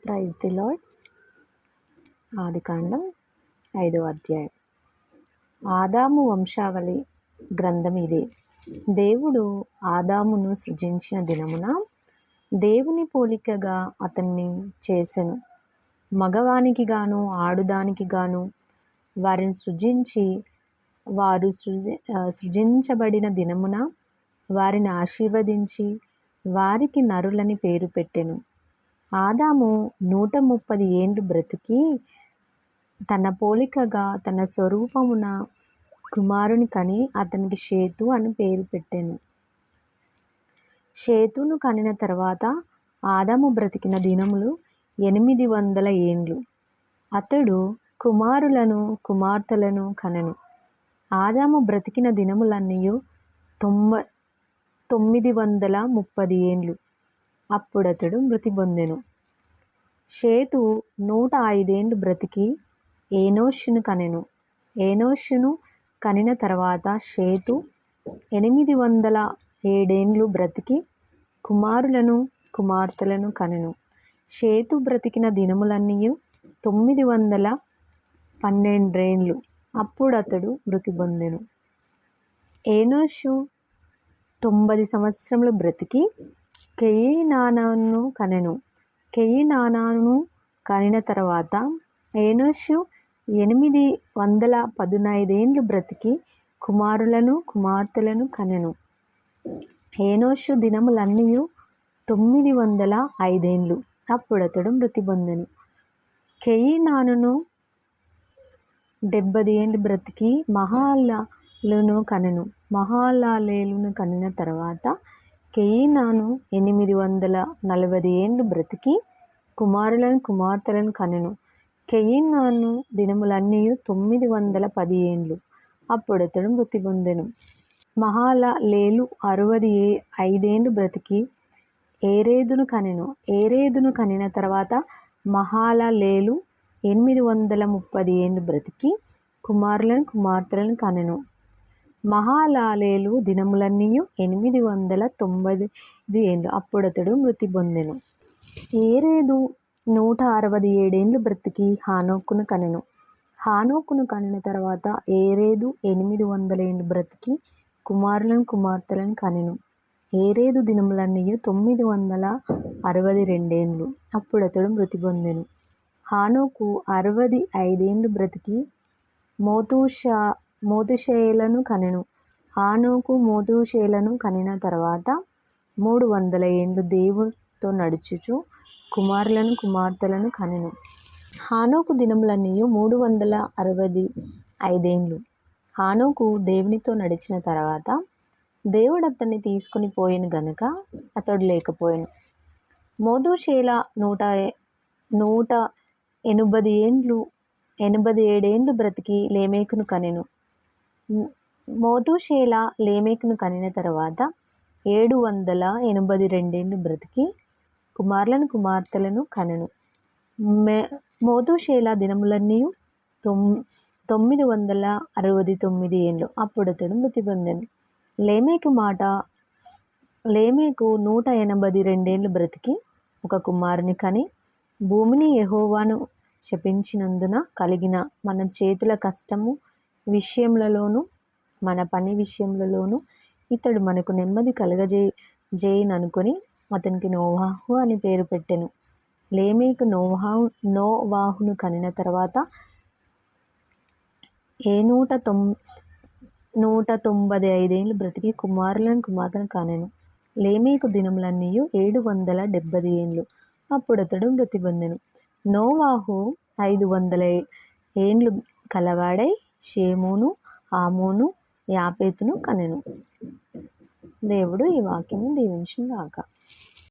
Praise the lord. ఆదికాండం 5వ అధ్యాయం. ఆదాము వంశావళి గ్రంథం ఇదే. దేవుడు ఆదామును సృజించిన దినమున దేవుని పోలికగా అతన్ని చేసెను. మగవానికి గాను ఆడుదానికి గాను వారిని సృజించి, వారు సృజించబడిన దినమున వారిని ఆశీర్వదించి వారికి నరులని పేరు పెట్టెను. ఆదాము 130 ఏండ్లు బ్రతికి తన పోలికగా తన స్వరూపమున కుమారుని కని అతనికి షేతు అని పేరు పెట్టెను. షేతును కనిన తర్వాత ఆదాము బ్రతికిన దినములు 800 ఏండ్లు. అతడు కుమారులను కుమార్తెలను కనెను. ఆదాము బ్రతికిన దినములన్నీయు 930 ఏండ్లు. అప్పుడతడు మృతి పొందెను. షేతు 105 ఏండ్లు బ్రతికి ఏనోషును కనెను. ఏనోషును కనిన తర్వాత షేతు 807 ఏండ్లు బ్రతికి కుమారులను కుమార్తెలను కనెను. షేతు బ్రతికిన దినములన్నీయు 912 ఏండ్లు. అప్పుడతడు మృతి పొందెను. ఏనోషు 90 సంవత్సరములు బ్రతికి కేయినానును కనెను. కేయినానును కనిన తర్వాత ఏనోషు 815 ఏండ్లు బ్రతికి కుమారులను కుమార్తెలను కనెను. ఏనోషు దినములన్నీయు 905 ఏండ్లు. అప్పుడతడు మృతి పొందెను. కేయినానును 70 ఏండ్లు బ్రతికి మహలలేలును కనెను. మహలలేలును కనిన తర్వాత కేయినాను 840 ఏండ్లు బ్రతికి కుమారులను కుమార్తెలను కనెను. కేయినాను దినములన్నీయు 910 ఏండ్లు. అప్పుడతడు మృతి పొందెను. మహలలేలు 65 ఏండ్లు బ్రతికి ఏరెదును కనెను. ఏరెదును కనిన తర్వాత మహలలేలు 830 ఏండ్లు బ్రతికి కుమారులను కుమార్తెలను కనెను. మహలలేలు దినములన్నీయు 895 ఏండ్లు. అప్పుడతడు మృతి పొందెను. ఏరెదు 167 ఏండ్లు బ్రతికి హానోకును కనెను. హానోకును కనిన తర్వాత ఏరెదు 800 ఏండ్లు బ్రతికి కుమారులను కుమార్తెలను కనెను. ఏరెదు దినములన్నీయు 962 ఏండ్లు. అప్పుడతడు మృతి పొందెను. హానోకు 65 ఏండ్లు బ్రతికి మోతుషేలను కనెను. హానోకు మోతుషేలను కనిన తర్వాత 300 ఏండ్లు దేవునితో నడుచుచు కుమారులను కుమార్తెలను కనెను. హానోకు దినములన్నీయు 365 ఏండ్లు. హానోకు దేవునితో నడిచిన తర్వాత దేవుడు అతన్ని తీసుకుని పోయెను గనుక అతడు లేకపోయెను. మోతుషేల 187 ఏండ్లు బ్రతికి లేమెకును కనెను. మోతుషేల లేమెకును కనిన తర్వాత 782 ఏండ్లు బ్రతికి కుమారులను కుమార్తెలను కనెను. మోతుషేల దినములన్నీయు 969 ఏండ్లు. అప్పుడతడు మృతి పొందెను. లేమెకు 182 ఏండ్లు బ్రతికి ఒక కుమారుని కని భూమిని యెహోవాను శపించినందున కలిగిన మన చేతుల కష్టము విషయములలోను మన పని విషయములలోను ఇతడు మనకు నెమ్మది కలుగజేయుననుకొని అతనికి నోవాహు అని పేరు పెట్టెను. లేమెకు నోవాహును కనిన తర్వాత 195 ఏండ్లు బ్రతికి కుమారులను కుమార్తెలను కనెను. లేమెకు దినములన్నీయు 770 ఏండ్లు. అప్పుడతడు మృతి పొందెను. నోవాహు 500 ఏండ్లు కలవాడై షేమును హామును యాపెతును కనెను. దేవుడు ఈ వాక్యము దీవించును గాక.